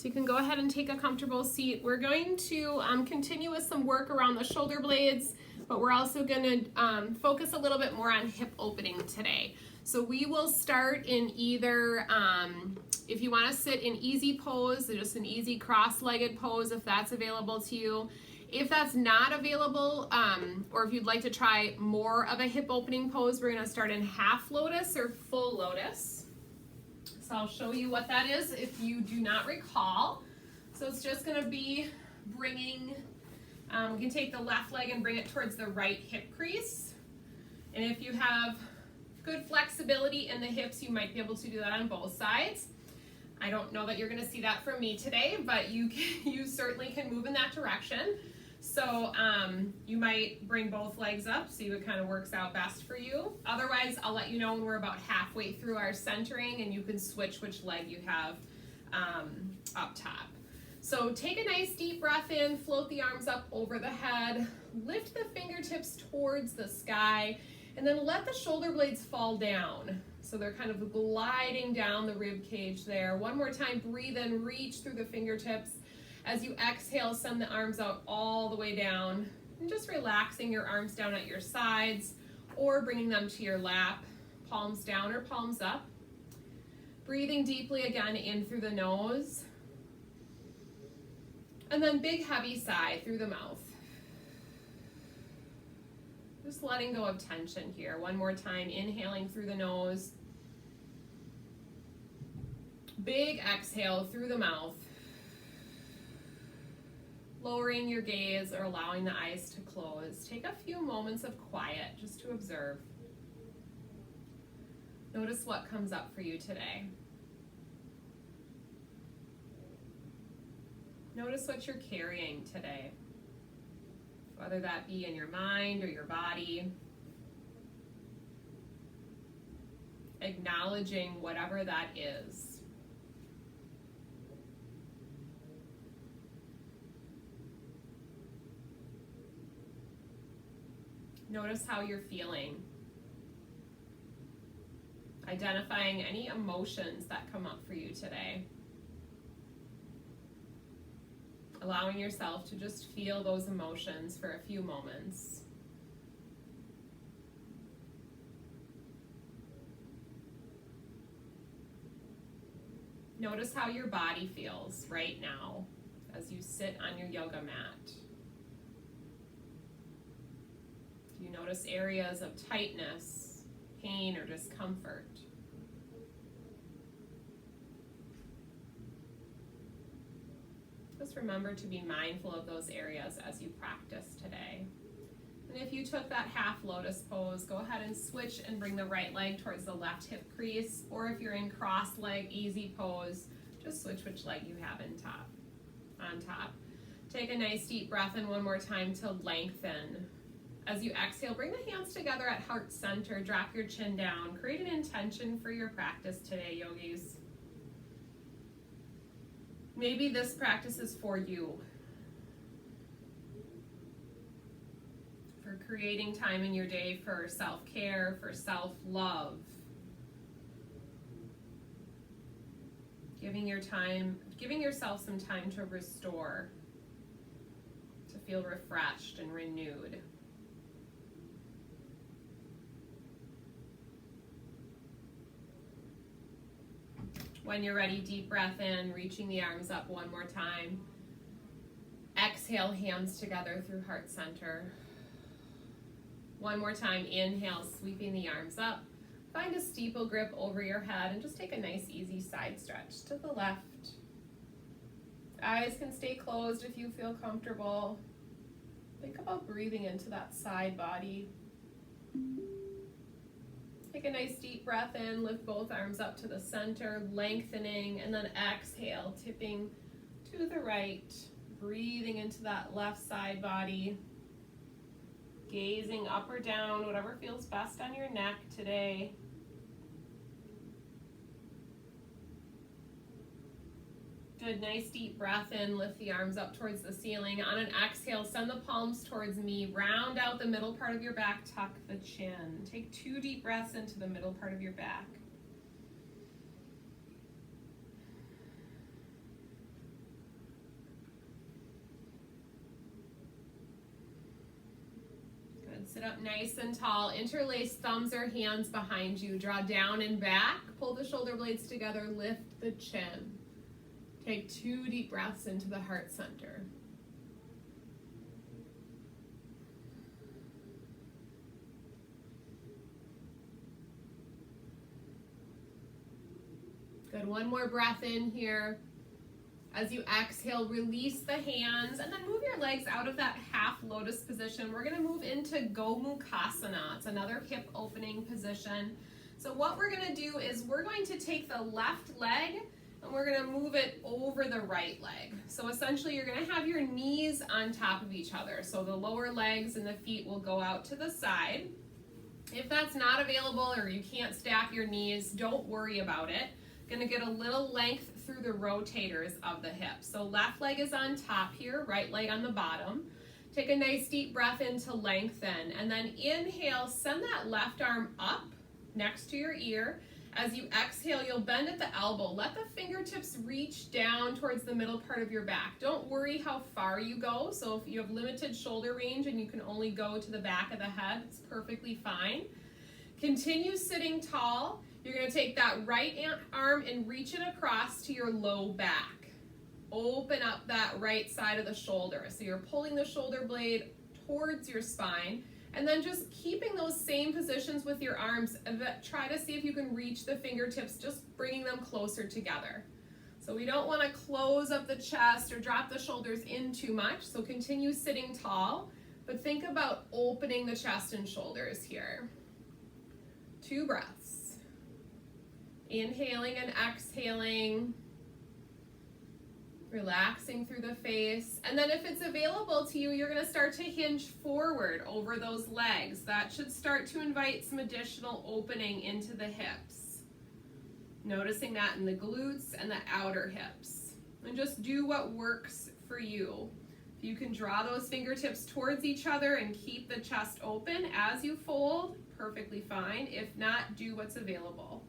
So you can go ahead and take a comfortable seat. We're going to continue with some work around the shoulder blades, but we're also going to focus a little bit more on hip opening today. So we will start in either, if you want to sit in easy pose, just an easy cross-legged pose if that's available to you. If that's not available, or if you'd like to try more of a hip opening pose, we're going to start in half lotus or full lotus. So I'll show you what that is if you do not recall. So it's just going to be bringing, we can take the left leg and bring it towards the right hip crease. And if you have good flexibility in the hips, you might be able to do that on both sides. I don't know that you're going to see that from me today, but you certainly can move in that direction. So you might bring both legs up, see what kind of works out best for you. Otherwise, I'll let you know when we're about halfway through our centering and you can switch which leg you have up top. So take a nice deep breath in, float the arms up over the head, lift the fingertips towards the sky, and then let the shoulder blades fall down. So they're kind of gliding down the rib cage there. One more time, breathe in, reach through the fingertips. As you exhale, send the arms out all the way down, and just relaxing your arms down at your sides or bringing them to your lap, palms down or palms up. Breathing deeply again in through the nose, and then big heavy sigh through the mouth. Just letting go of tension here. One more time, inhaling through the nose. Big exhale through the mouth. Lowering your gaze or allowing the eyes to close. Take a few moments of quiet just to observe. Notice what comes up for you today. Notice what you're carrying today, whether that be in your mind or your body. Acknowledging whatever that is. Notice how you're feeling. Identifying any emotions that come up for you today. Allowing yourself to just feel those emotions for a few moments. Notice how your body feels right now as you sit on your yoga mat. Do you notice areas of tightness, pain, or discomfort? Just remember to be mindful of those areas as you practice today. And if you took that half lotus pose, go ahead and switch and bring the right leg towards the left hip crease, or if you're in cross leg easy pose, just switch which leg you have on top. Take a nice deep breath in one more time to lengthen. As you exhale, bring the hands together at heart center, drop your chin down, create an intention for your practice today, yogis. Maybe this practice is for you. For creating time in your day for self-care, for self-love. Giving yourself some time to restore, to feel refreshed and renewed. When you're ready, deep breath in, reaching the arms up one more time. Exhale, hands together through heart center. One more time, inhale, sweeping the arms up. Find a steeple grip over your head and just take a nice easy side stretch to the left. Eyes can stay closed if you feel comfortable. Think about breathing into that side body. Take a nice deep breath in, lift both arms up to the center, lengthening, and then exhale, tipping to the right, breathing into that left side body, gazing up or down, whatever feels best on your neck today. Good, nice deep breath in, lift the arms up towards the ceiling. On an exhale, send the palms towards me, round out the middle part of your back, tuck the chin. Take 2 deep breaths into the middle part of your back. Sit up nice and tall. Interlace thumbs or hands behind you. Draw down and back. Pull the shoulder blades together. Lift the chin. Take 2 deep breaths into the heart center. Good. One more breath in here. As you exhale, release the hands and then move your legs out of that half lotus position. We're going to move into Gomukhasana. It's another hip opening position. So what we're going to do is we're going to take the left leg and we're going to move it over the right leg. So essentially you're going to have your knees on top of each other. So the lower legs and the feet will go out to the side. If that's not available or you can't stack your knees, don't worry about it. Going to get a little length through the rotators of the hips. So left leg is on top here, right leg on the bottom. Take a nice deep breath in to lengthen, and then inhale, send that left arm up next to your ear. As you exhale, you'll bend at the elbow. Let the fingertips reach down towards the middle part of your back. Don't worry how far you go. So if you have limited shoulder range and you can only go to the back of the head, it's perfectly fine. Continue sitting tall. You're going to take that right arm and reach it across to your low back. Open up that right side of the shoulder. So you're pulling the shoulder blade towards your spine, and then just keeping those same positions with your arms. Try to see if you can reach the fingertips, just bringing them closer together. So we don't want to close up the chest or drop the shoulders in too much. So continue sitting tall, but think about opening the chest and shoulders here. 2 breaths. Inhaling and exhaling, relaxing through the face. And then if it's available to you, you're going to start to hinge forward over those legs. That should start to invite some additional opening into the hips. Noticing that in the glutes and the outer hips. And just do what works for you. If you can draw those fingertips towards each other and keep the chest open as you fold, perfectly fine. If not, do what's available.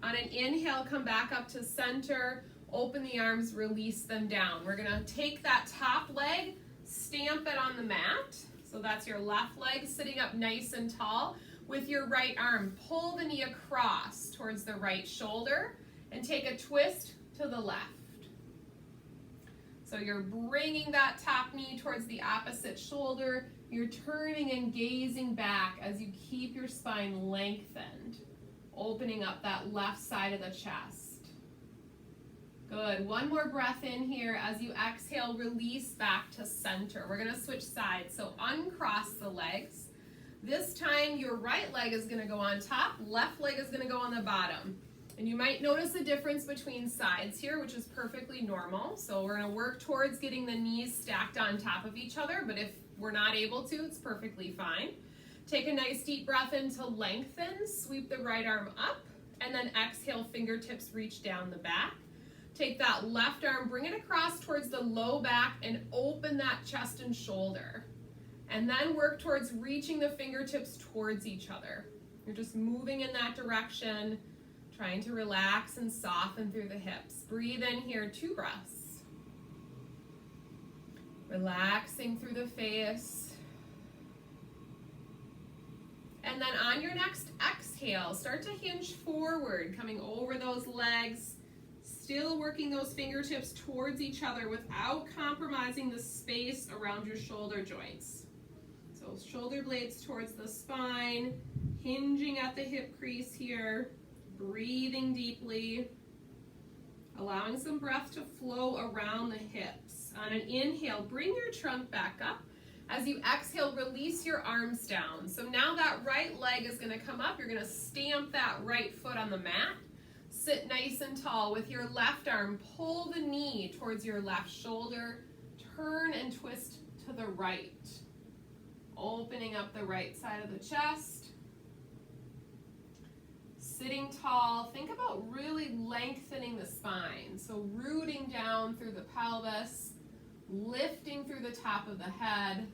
On an inhale, come back up to center, open the arms, release them down. We're gonna take that top leg, stamp it on the mat. So that's your left leg sitting up nice and tall. With your right arm, pull the knee across towards the right shoulder and take a twist to the left. So you're bringing that top knee towards the opposite shoulder. You're turning and gazing back as you keep your spine lengthened. Opening up that left side of the chest. Good. One more breath in here. As you exhale, release back to center. We're going to switch sides. So uncross the legs. This time your right leg is going to go on top, left leg is going to go on the bottom. And you might notice a difference between sides here, which is perfectly normal. So we're going to work towards getting the knees stacked on top of each other, but if we're not able to, it's perfectly fine. Take a nice deep breath in to lengthen, sweep the right arm up, and then exhale, fingertips reach down the back. Take that left arm, bring it across towards the low back, and open that chest and shoulder. And then work towards reaching the fingertips towards each other. You're just moving in that direction, trying to relax and soften through the hips. Breathe in here, 2 breaths. Relaxing through the face. And then on your next exhale, start to hinge forward, coming over those legs, still working those fingertips towards each other without compromising the space around your shoulder joints. So shoulder blades towards the spine, hinging at the hip crease here, breathing deeply, allowing some breath to flow around the hips. On an inhale, bring your trunk back up. As you exhale, release your arms down. So now that right leg is going to come up. You're going to stamp that right foot on the mat. Sit nice and tall with your left arm. Pull the knee towards your left shoulder. Turn and twist to the right. Opening up the right side of the chest. Sitting tall. Think about really lengthening the spine. So rooting down through the pelvis. Lifting through the top of the head.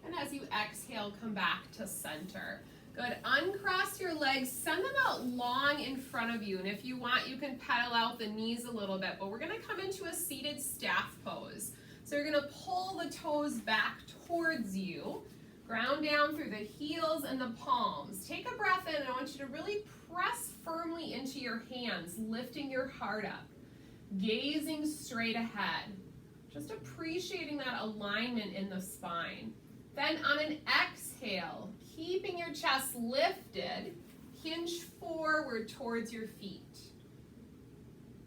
And as you exhale, come back to center. Good. Uncross your legs. Send them out long in front of you. And if you want, you can pedal out the knees a little bit. But we're going to come into a seated staff pose. So you're gonna pull the toes back towards you, ground down through the heels and the palms. Take a breath in, and I want you to really press firmly into your hands, lifting your heart up, gazing straight ahead. Just appreciating that alignment in the spine. Then on an exhale, keeping your chest lifted, hinge forward towards your feet.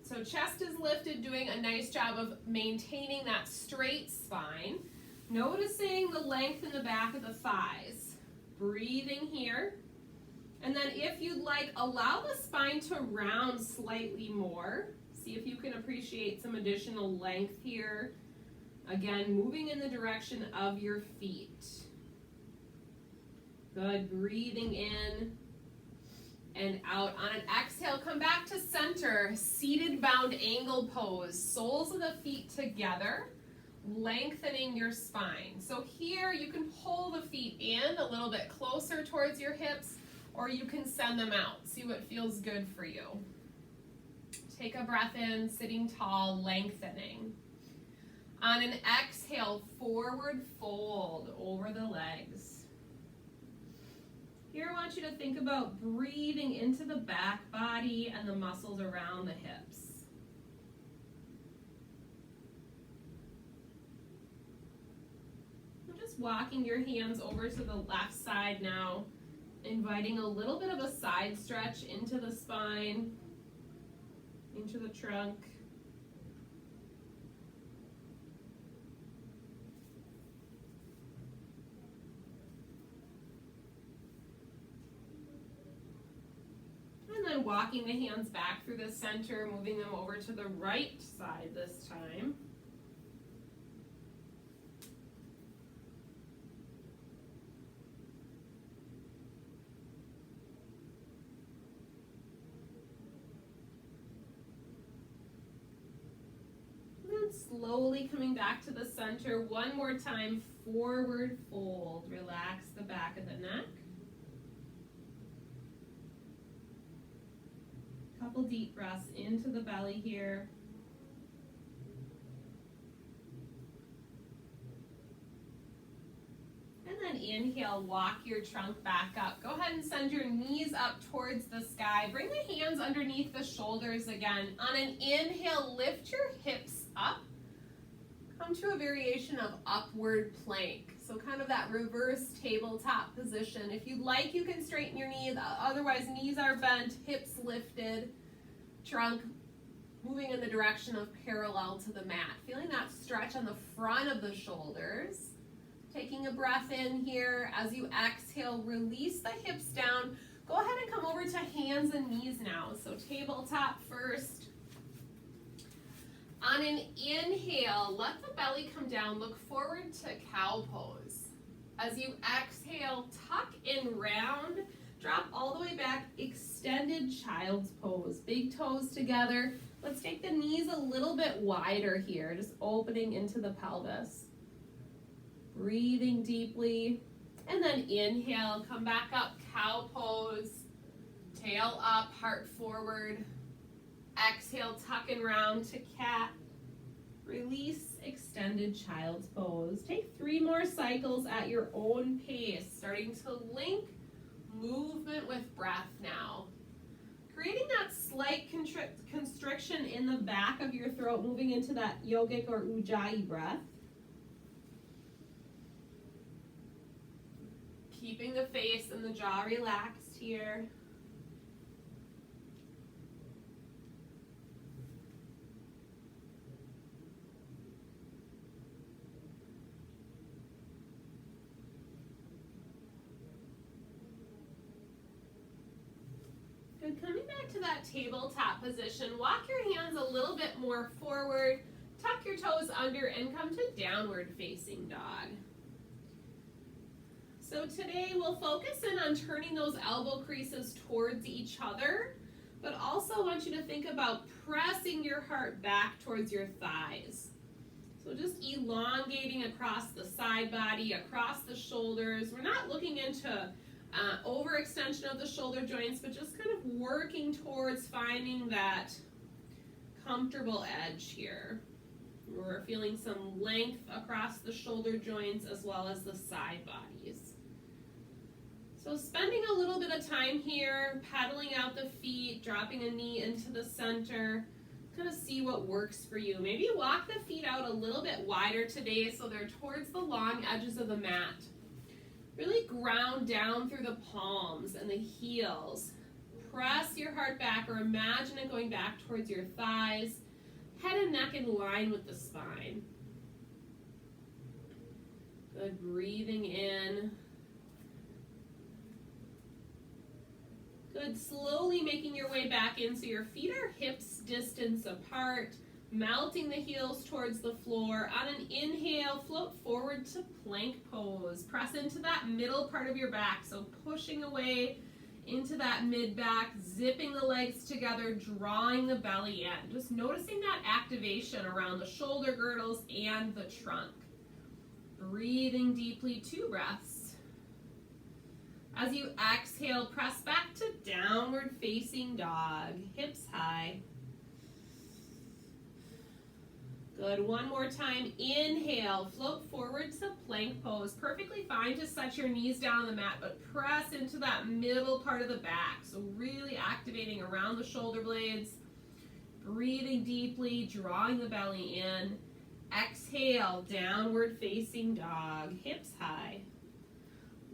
So chest is lifted, doing a nice job of maintaining that straight spine. Noticing the length in the back of the thighs. Breathing here. And then if you'd like, allow the spine to round slightly more. See if you can appreciate some additional length here. Again, moving in the direction of your feet. Good, breathing in and out. On an exhale, come back to center, seated bound angle pose. Soles of the feet together, lengthening your spine. So here you can pull the feet in a little bit closer towards your hips, or you can send them out. See what feels good for you. Take a breath in, sitting tall, lengthening. On an exhale, forward fold over the legs. Here I want you to think about breathing into the back body and the muscles around the hips. I'm just walking your hands over to the left side now, inviting a little bit of a side stretch into the spine, into the trunk. And then walking the hands back through the center, moving them over to the right side this time. And then slowly coming back to the center, one more time, forward fold. Relax the back of the neck. Couple deep breaths into the belly here. And then inhale, walk your trunk back up. Go ahead and send your knees up towards the sky. Bring the hands underneath the shoulders again. On an inhale, lift your hips up. Come to a variation of upward plank. So kind of that reverse tabletop position. If you'd like, you can straighten your knees. Otherwise, knees are bent, hips lifted, trunk moving in the direction of parallel to the mat. Feeling that stretch on the front of the shoulders. Taking a breath in here. As you exhale, release the hips down. Go ahead and come over to hands and knees now. So tabletop first. On an inhale, let the belly come down. Look forward to cow pose. As you exhale, tuck in round. Drop all the way back, extended child's pose. Big toes together. Let's take the knees a little bit wider here, just opening into the pelvis. Breathing deeply. And then inhale, come back up, cow pose. Tail up, heart forward. Exhale, tuck and round to cat. Release, extended child's pose. Take 3 more cycles at your own pace, starting to link movement with breath now. Creating that slight constriction in the back of your throat, moving into that yogic or ujjayi breath. Keeping the face and the jaw relaxed here. Good, coming back to that tabletop position, walk your hands a little bit more forward, tuck your toes under, and come to downward facing dog. So today we'll focus in on turning those elbow creases towards each other, but also want you to think about pressing your heart back towards your thighs. So just elongating across the side body, across the shoulders. We're not looking into overextension of the shoulder joints, but just kind of working towards finding that comfortable edge here. We're feeling some length across the shoulder joints as well as the side bodies. So spending a little bit of time here, pedaling out the feet, dropping a knee into the center, kind of see what works for you. Maybe walk the feet out a little bit wider today so they're towards the long edges of the mat. Really ground down through the palms and the heels. Press your heart back or imagine it going back towards your thighs. Head and neck in line with the spine. Good, breathing in. Good, slowly making your way back in so your feet are hips distance apart, melting the heels towards the floor. On an inhale, float forward to plank pose. Press into that middle part of your back, so pushing away into that mid-back, zipping the legs together, drawing the belly in. Just noticing that activation around the shoulder girdles and the trunk. Breathing deeply, 2 breaths. As you exhale, press back to downward facing dog, hips high. Good, one more time. Inhale, float forward to plank pose. Perfectly fine to set your knees down on the mat, but press into that middle part of the back. So really activating around the shoulder blades. Breathing deeply, drawing the belly in. Exhale, downward facing dog, hips high.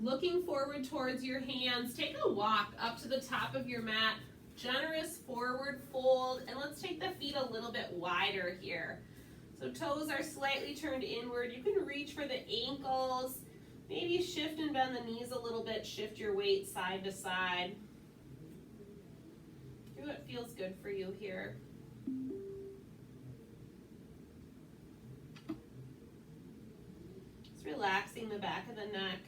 Looking forward towards your hands. Take a walk up to the top of your mat. Generous forward fold. And let's take the feet a little bit wider here. So toes are slightly turned inward. You can reach for the ankles. Maybe shift and bend the knees a little bit. Shift your weight side to side. Do what feels good for you here. Just relaxing the back of the neck.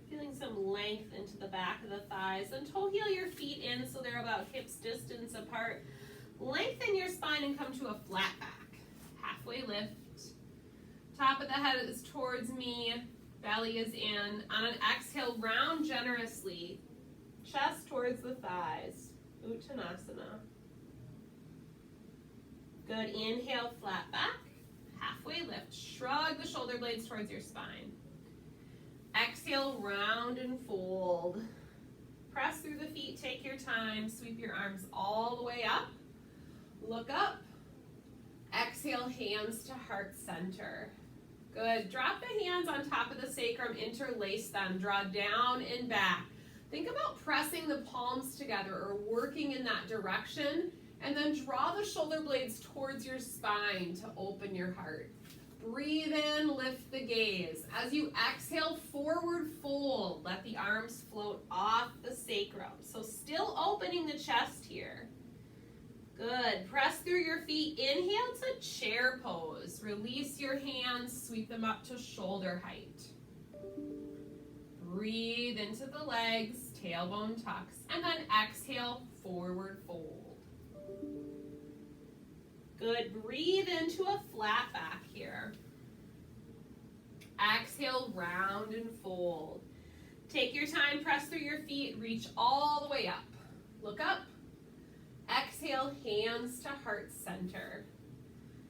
Feeling some length into the back of the thighs. Then toe heel your feet in so they're about hips distance apart. Lengthen your spine and come to a flat back. Halfway lift. Top of the head is towards me. Belly is in. On an exhale, round generously. Chest towards the thighs. Uttanasana. Good. Inhale, flat back. Halfway lift. Shrug the shoulder blades towards your spine. Exhale, round and fold. Press through the feet, take your time. Sweep your arms all the way up. Look up. Exhale, hands to heart center. Good. Drop the hands on top of the sacrum, interlace them. Draw down and back. Think about pressing the palms together or working in that direction. And then draw the shoulder blades towards your spine to open your heart. Breathe in, lift the gaze. As you exhale, forward fold. Let the arms float off the sacrum. So still opening the chest here. Good. Press through your feet. Inhale to chair pose. Release your hands, sweep them up to shoulder height. Breathe into the legs, tailbone tucks, and then exhale, forward fold. Good, breathe into a flat back here. Exhale, round and fold. Take your time, press through your feet, reach all the way up. Look up. Exhale, hands to heart center.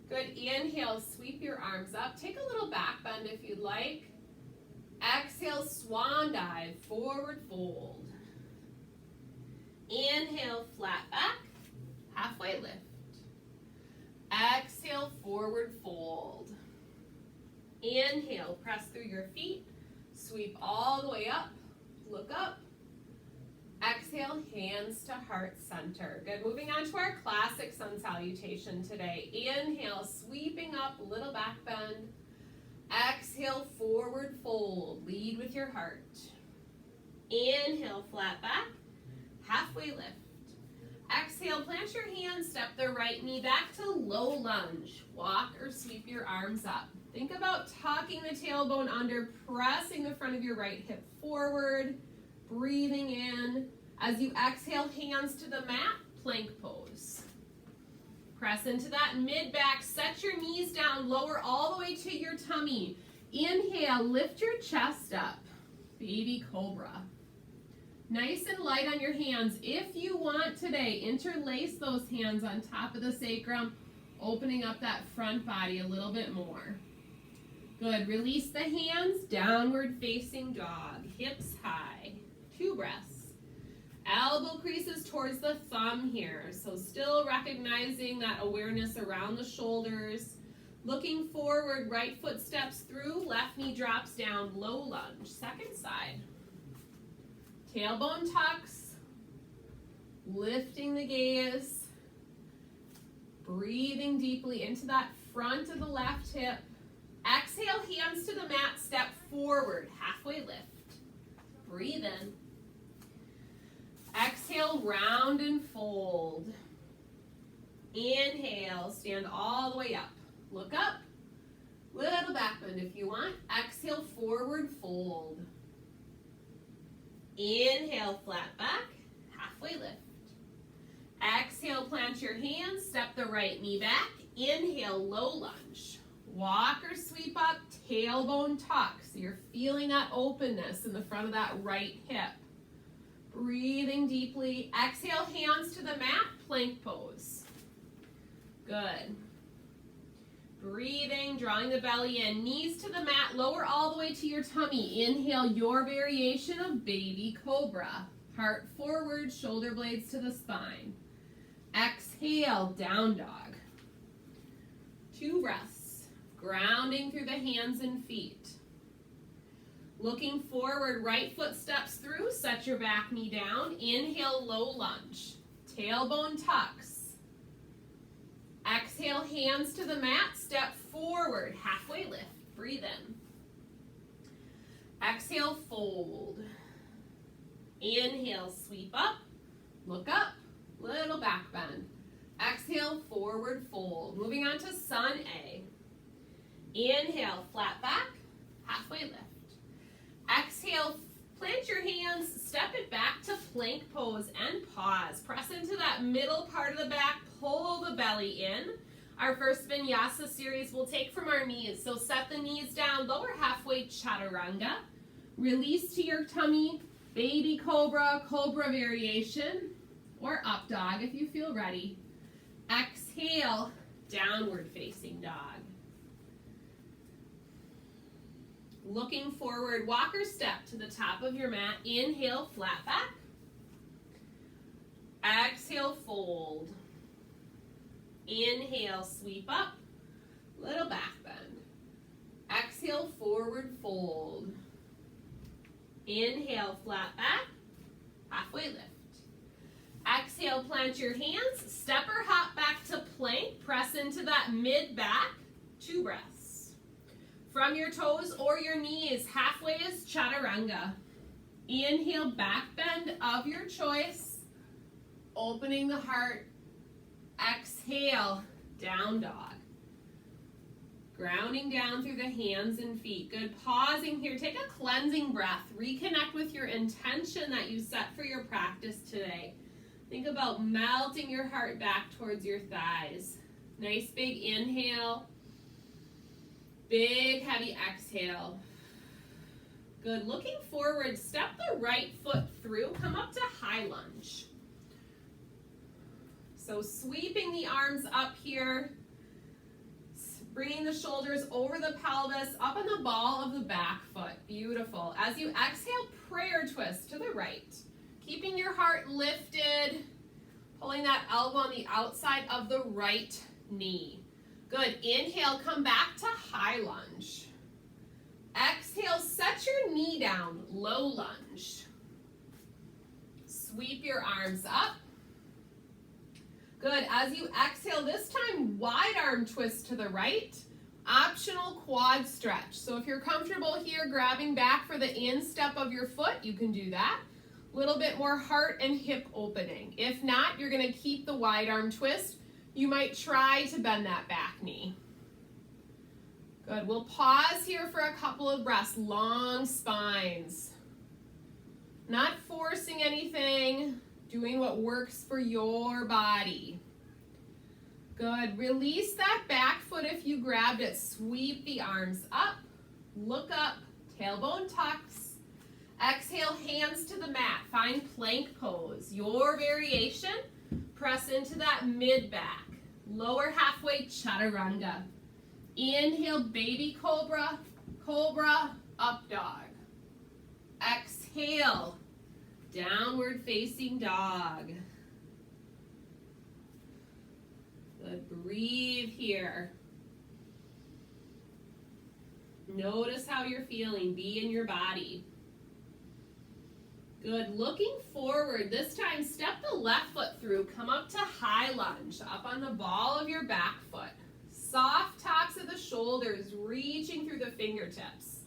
Good, inhale, sweep your arms up. Take a little back bend if you'd like. Exhale, swan dive, forward fold. Inhale, flat back, halfway lift. Exhale, forward fold. Inhale, press through your feet, sweep all the way up, look up. Exhale, hands to heart center. Good, moving on to our classic sun salutation today. Inhale, sweeping up, little back bend. Exhale, forward fold, lead with your heart. Inhale, flat back, halfway lift. Exhale, plant your hands, step the right knee back to low lunge. Walk or sweep your arms up. Think about tucking the tailbone under, pressing the front of your right hip forward, breathing in. As you exhale, hands to the mat, plank pose. Press into that mid-back, set your knees down, lower all the way to your tummy. Inhale, lift your chest up, baby cobra. Nice and light on your hands. If you want today, interlace those hands on top of the sacrum, opening up that front body a little bit more. Good. Release the hands, downward facing dog, hips high. 2 breaths. Elbow creases towards the thumb here. So still recognizing that awareness around the shoulders. Looking forward, right foot steps through, left knee drops down, low lunge. Second side. Tailbone tucks, lifting the gaze, breathing deeply into that front of the left hip. Exhale, hands to the mat, step forward, halfway lift. Breathe in. Exhale, round and fold. Inhale, stand all the way up. Look up, little back bend if you want. Exhale, forward fold. Inhale, flat back, halfway lift. Exhale, plant your hands, step the right knee back. Inhale, low lunge. Walk or sweep up, tailbone tuck. So you're feeling that openness in the front of that right hip. Breathing deeply. Exhale, hands to the mat, plank pose. Good. Breathing, drawing the belly in, knees to the mat, lower all the way to your tummy. Inhale your variation of baby cobra. Heart forward, shoulder blades to the spine. Exhale, down dog. 2 breaths, grounding through the hands and feet. Looking forward, right foot steps through, set your back knee down. Inhale, low lunge. Tailbone tucks. Exhale, hands to the mat, step forward, halfway lift, breathe in. Exhale, fold. Inhale, sweep up, look up, little back bend. Exhale, forward fold. Moving on to sun A. Inhale, flat back, halfway lift. Exhale, plant your hands, step it back to plank pose and pause. Press into that middle part of the back, pull the belly in. Our first Vinyasa series we'll take from our knees. So set the knees down, lower halfway chaturanga. Release to your tummy, baby cobra, cobra variation, or up dog if you feel ready. Exhale, downward facing dog. Looking forward, walker step to the top of your mat. Inhale, flat back. Exhale, fold. Inhale, sweep up, little back bend. Exhale, forward fold. Inhale, flat back, halfway lift. Exhale, plant your hands, step or hop back to plank, press into that mid back, 2 breaths. From your toes or your knees, halfway is chaturanga. Inhale, back bend of your choice, opening the heart. Exhale, down dog. Grounding down through the hands and feet. Good. Pausing here. Take a cleansing breath. Reconnect with your intention that you set for your practice today. Think about melting your heart back towards your thighs. Nice big inhale. Big heavy exhale. Good. Looking forward, step the right foot through. Come up to high lunge. So sweeping the arms up here, bringing the shoulders over the pelvis, up on the ball of the back foot. Beautiful. As you exhale, prayer twist to the right. Keeping your heart lifted, pulling that elbow on the outside of the right knee. Good. Inhale, come back to high lunge. Exhale, set your knee down, low lunge. Sweep your arms up. Good. As you exhale, this time wide arm twist to the right. Optional quad stretch. So if you're comfortable here grabbing back for the instep of your foot, you can do that. A little bit more heart and hip opening. If not, you're going to keep the wide arm twist. You might try to bend that back knee. Good. We'll pause here for a couple of breaths. Long spines. Not forcing anything. Doing what works for your body. Good. Release that back foot if you grabbed it. Sweep the arms up. Look up. Tailbone tucks. Exhale, hands to the mat. Find plank pose. Your variation, press into that mid-back. Lower halfway, chaturanga. Inhale, baby cobra, cobra, up dog. Exhale, downward facing dog. Good, breathe here. Notice how you're feeling, be in your body. Good, looking forward, this time step the left foot through, come up to high lunge, up on the ball of your back foot. Soft tops of the shoulders, reaching through the fingertips.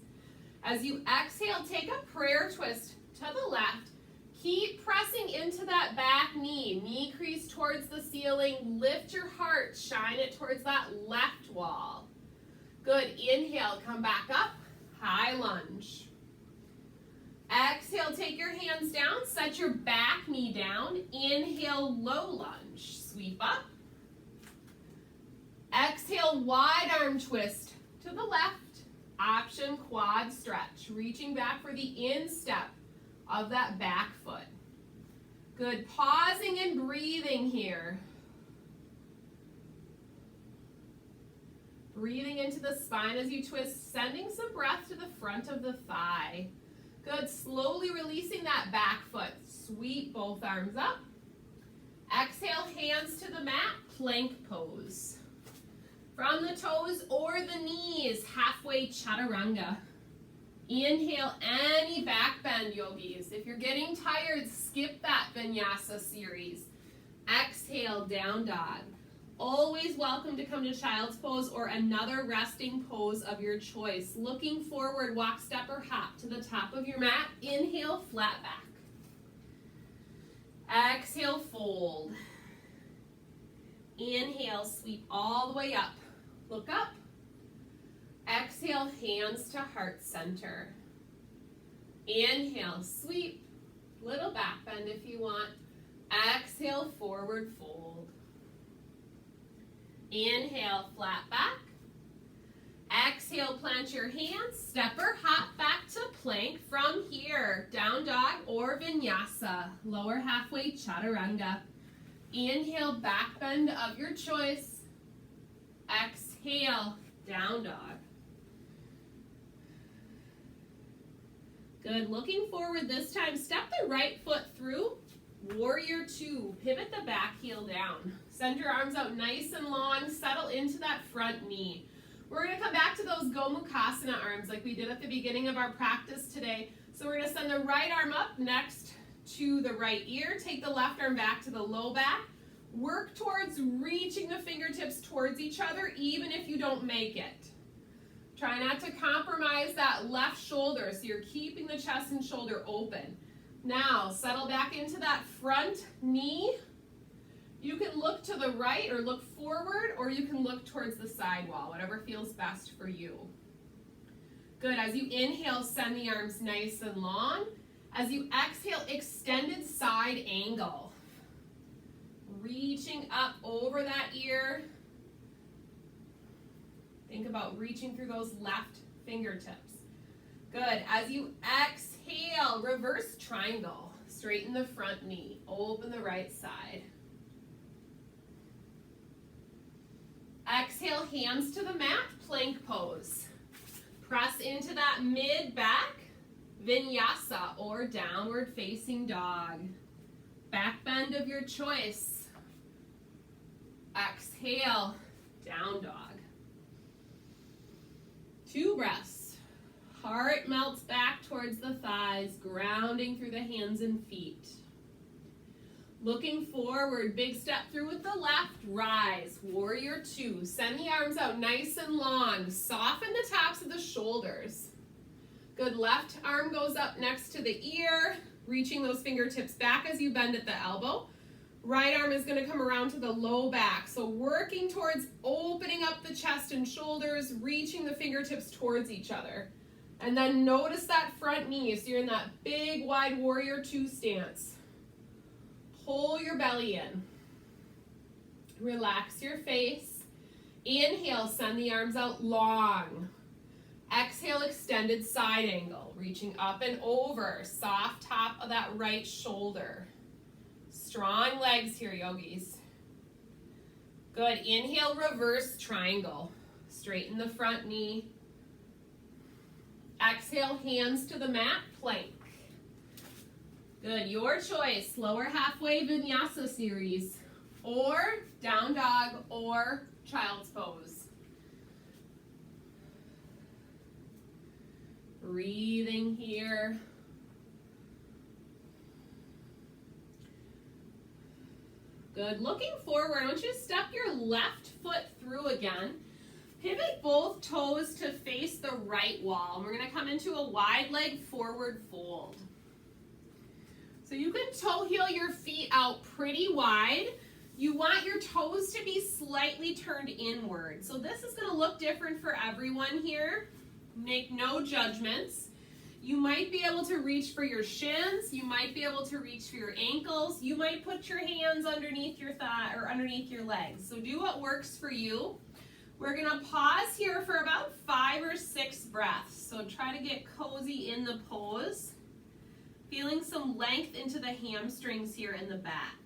As you exhale, take a prayer twist to the left. Keep pressing into that back knee. Knee crease towards the ceiling. Lift your heart, shine it towards that left wall. Good, inhale, come back up, high lunge. Exhale, take your hands down, set your back knee down. Inhale, low lunge, sweep up. Exhale, wide arm twist to the left. Option quad stretch, reaching back for the instep of that back foot. Good, pausing and breathing here. Breathing into the spine as you twist, sending some breath to the front of the thigh. Good, slowly releasing that back foot. Sweep both arms up. Exhale, hands to the mat, plank pose. From the toes or the knees, halfway chaturanga. Inhale, any back bend, yogis. If you're getting tired, skip that Vinyasa series. Exhale, down dog. Always welcome to come to child's pose or another resting pose of your choice. Looking forward, walk, step, or hop to the top of your mat. Inhale, flat back. Exhale, fold. Inhale, sweep all the way up. Look up. Exhale, hands to heart center. Inhale, sweep. Little back bend if you want. Exhale, forward fold. Inhale, flat back. Exhale, plant your hands. Step or hop back to plank from here. Down dog or vinyasa. Lower halfway, chaturanga. Inhale, back bend of your choice. Exhale, down dog. Good, looking forward this time. Step the right foot through. Warrior two, pivot the back heel down. Send your arms out nice and long, settle into that front knee. We're gonna come back to those Gomukhasana arms like we did at the beginning of our practice today. So we're gonna send the right arm up next to the right ear, take the left arm back to the low back. Work towards reaching the fingertips towards each other, even if you don't make it. Try not to compromise that left shoulder, so you're keeping the chest and shoulder open. Now, settle back into that front knee. You can look to the right or look forward, or you can look towards the side wall, whatever feels best for you. Good, as you inhale, send the arms nice and long. As you exhale, extended side angle. Reaching up over that ear. Think about reaching through those left fingertips. Good, as you exhale, reverse triangle. Straighten the front knee, open the right side. Exhale, hands to the mat, plank pose. Press into that mid-back, vinyasa or downward facing dog. Back bend of your choice. Exhale, down dog. 2 breaths. Heart melts back towards the thighs, grounding through the hands and feet. Looking forward, big step through with the left, rise, warrior two. Send the arms out nice and long. Soften the tops of the shoulders. Good, left arm goes up next to the ear, reaching those fingertips back as you bend at the elbow. Right arm is gonna come around to the low back. So working towards opening up the chest and shoulders, reaching the fingertips towards each other. And then notice that front knee, so you're in that big wide warrior two stance. Pull your belly in. Relax your face. Inhale, send the arms out long. Exhale, extended side angle, reaching up and over, soft top of that right shoulder. Strong legs here, yogis. Good, inhale, reverse triangle. Straighten the front knee. Exhale, hands to the mat, plank. Good, your choice, lower halfway vinyasa series, or down dog, or child's pose. Breathing here. Good, looking forward, I want you to step your left foot through again. Pivot both toes to face the right wall. And we're gonna come into a wide leg forward fold. So you can toe heel your feet out pretty wide. You want your toes to be slightly turned inward. So this is gonna look different for everyone here. Make no judgments. You might be able to reach for your shins. You might be able to reach for your ankles. You might put your hands underneath your thigh or underneath your legs. So do what works for you. We're gonna pause here for about 5 or 6 breaths. So try to get cozy in the pose. Feeling some length into the hamstrings here in the back.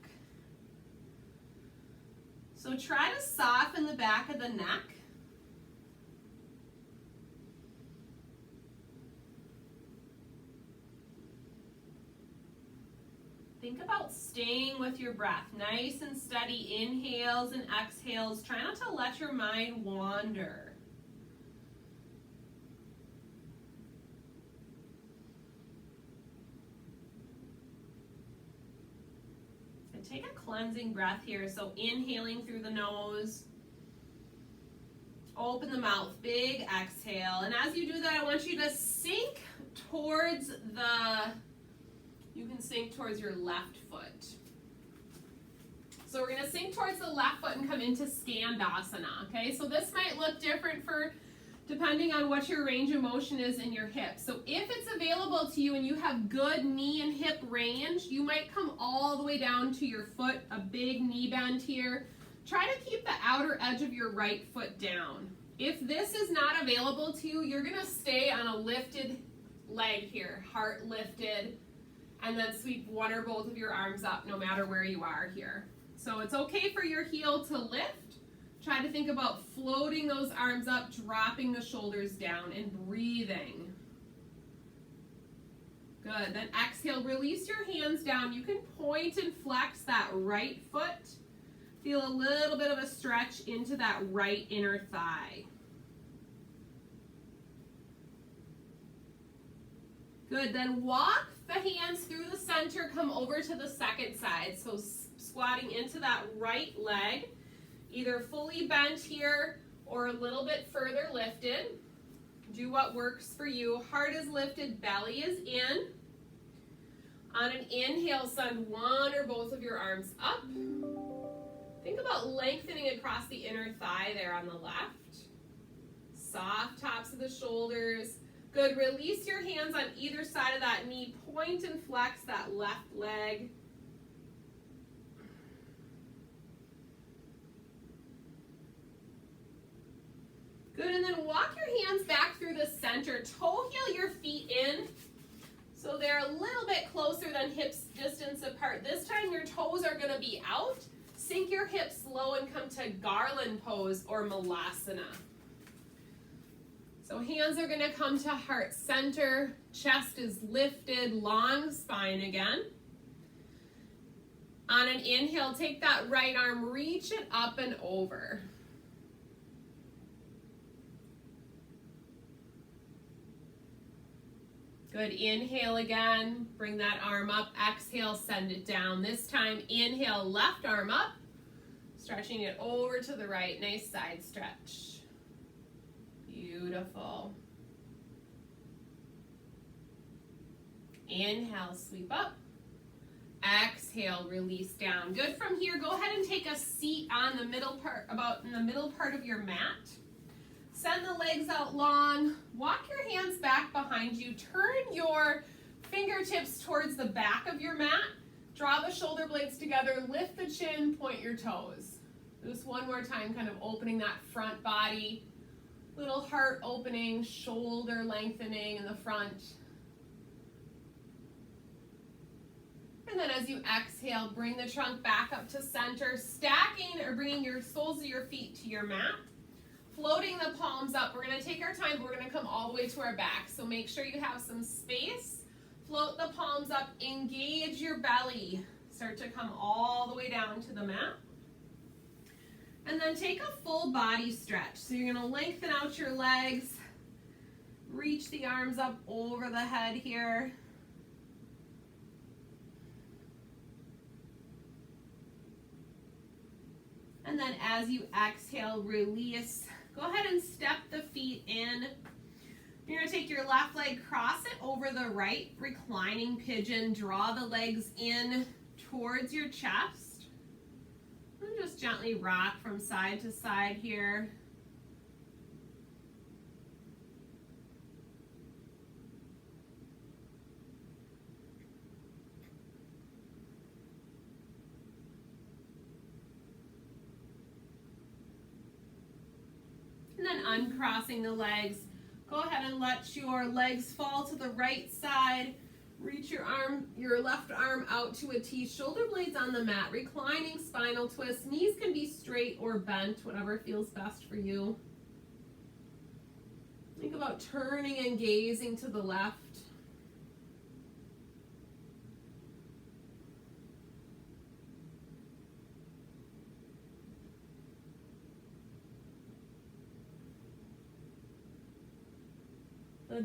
So try to soften the back of the neck. Think about staying with your breath. Nice and steady inhales and exhales. Try not to let your mind wander. And take a cleansing breath here. So inhaling through the nose. Open the mouth, big exhale. And as you do that, I want you to sink towards you can sink towards your left foot. So we're gonna sink towards the left foot and come into Skandasana, okay? So this might look different depending on what your range of motion is in your hips. So if it's available to you and you have good knee and hip range, you might come all the way down to your foot, a big knee bend here. Try to keep the outer edge of your right foot down. If this is not available to you, you're gonna stay on a lifted leg here, heart lifted, and then sweep one or both of your arms up no matter where you are here. So it's okay for your heel to lift. Try to think about floating those arms up, dropping the shoulders down, and breathing. Good, then exhale, release your hands down. You can point and flex that right foot. Feel a little bit of a stretch into that right inner thigh. Good, then walk the hands through the center, come over to the second side. So squatting into that right leg, either fully bent here or a little bit further lifted. Do what works for you. Heart is lifted, belly is in. On an inhale, send one or both of your arms up. Think about lengthening across the inner thigh there on the left. Soft tops of the shoulders. Good, release your hands on either side of that knee. Point and flex that left leg. Good, and then walk your hands back through the center. Toe heel your feet in so they're a little bit closer than hips distance apart. This time your toes are gonna be out. Sink your hips low and come to garland pose or malasana. So hands are gonna come to heart center, chest is lifted, long spine again. On an inhale, take that right arm, reach it up and over. Good, inhale again, bring that arm up, exhale, send it down. This time, inhale, left arm up, stretching it over to the right, nice side stretch. Beautiful. Inhale, sweep up. Exhale, release down. Good, from here, go ahead and take a seat on the middle part, about in the middle part of your mat. Send the legs out long. Walk your hands back behind you. Turn your fingertips towards the back of your mat. Draw the shoulder blades together. Lift the chin, point your toes. Just one more time, kind of opening that front body. Little heart opening, shoulder lengthening in the front. And then as you exhale, bring the trunk back up to center, stacking or bringing your soles of your feet to your mat. Floating the palms up. We're going to take our time, but we're going to come all the way to our back. So make sure you have some space. Float the palms up, engage your belly. Start to come all the way down to the mat. And then take a full body stretch. So you're going to lengthen out your legs, reach the arms up over the head here. And then as you exhale, release. Go ahead and step the feet in. You're going to take your left leg, cross it over the right, reclining pigeon. Draw the legs in towards your chest. And just gently rock from side to side here. And then uncrossing the legs. Go ahead and let your legs fall to the right side. Reach your left arm out to a T. Shoulder blades on the mat. Reclining spinal twist. Knees can be straight or bent, whatever feels best for you. Think about turning and gazing to the left.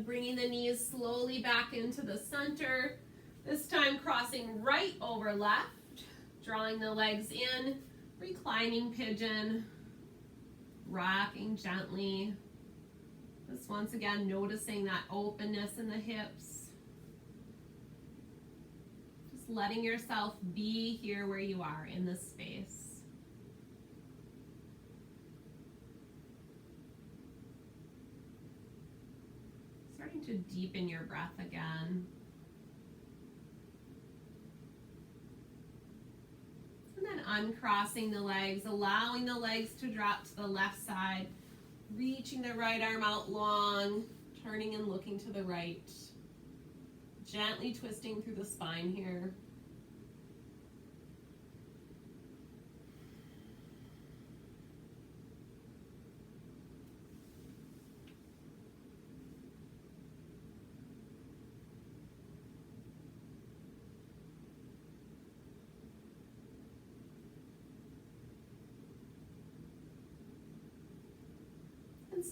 Bringing the knees slowly back into the center. This time crossing right over left. Drawing the legs in. Reclining pigeon. Rocking gently. Just once again noticing that openness in the hips. Just letting yourself be here where you are in this space. Starting to deepen your breath again. And then uncrossing the legs, allowing the legs to drop to the left side, reaching the right arm out long, turning and looking to the right. Gently twisting through the spine here.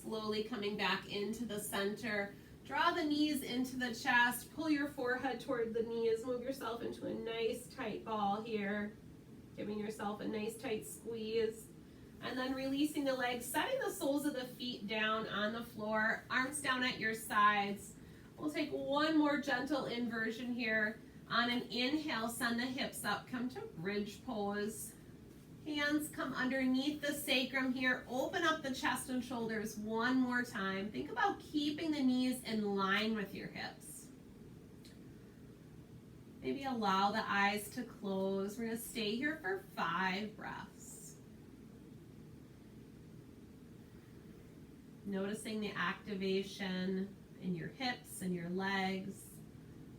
Slowly coming back into the center. Draw the knees into the chest. Pull your forehead toward the knees. Move yourself into a nice tight ball here. Giving yourself a nice tight squeeze. And then releasing the legs, setting the soles of the feet down on the floor. Arms down at your sides. We'll take one more gentle inversion here. On an inhale, send the hips up. Come to bridge pose. Hands come underneath the sacrum here. Open up the chest and shoulders one more time. Think about keeping the knees in line with your hips. Maybe allow the eyes to close. We're going to stay here for 5 breaths. Noticing the activation in your hips and your legs.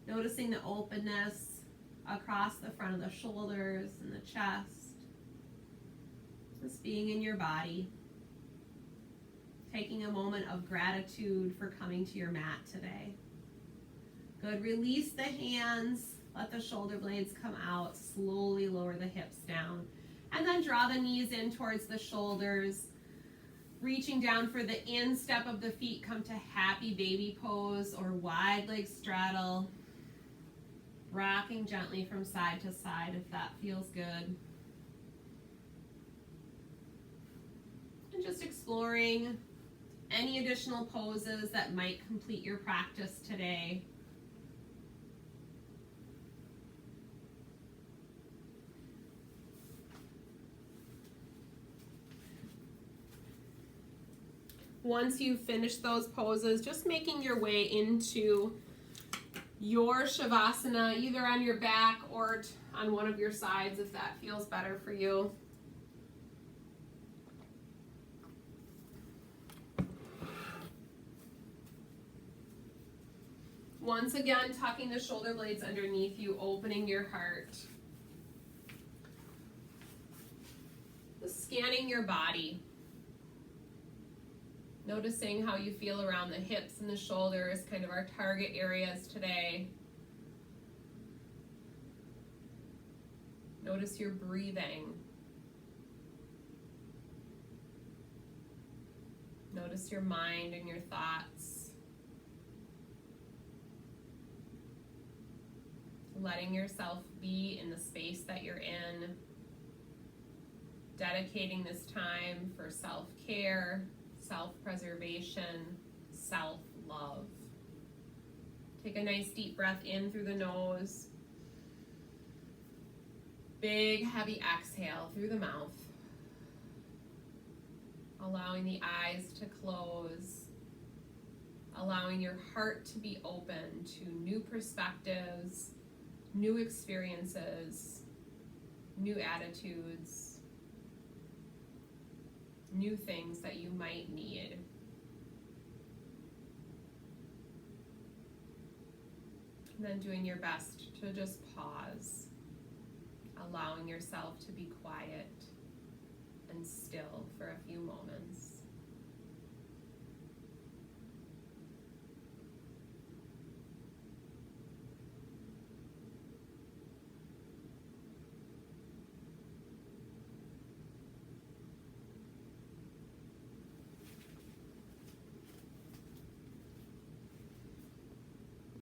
Noticing the openness across the front of the shoulders and the chest. Just being in your body. Taking a moment of gratitude for coming to your mat today. Good. Release the hands. Let the shoulder blades come out. Slowly lower the hips down. And then draw the knees in towards the shoulders. Reaching down for the instep of the feet. Come to happy baby pose or wide leg straddle. Rocking gently from side to side if that feels good. And just exploring any additional poses that might complete your practice today. Once you've finished those poses, just making your way into your Shavasana, either on your back or on one of your sides if that feels better for you. Once again, tucking the shoulder blades underneath you, opening your heart. Scanning your body. Noticing how you feel around the hips and the shoulders, kind of our target areas today. Notice your breathing. Notice your mind and your thoughts. Letting yourself be in the space that you're in. Dedicating this time for self-care, self-preservation, self-love. Take a nice deep breath in through the nose. Big, heavy exhale through the mouth. Allowing the eyes to close. Allowing your heart to be open to new perspectives, new experiences, new attitudes, new things that you might need. And then doing your best to just pause, allowing yourself to be quiet and still for a few moments.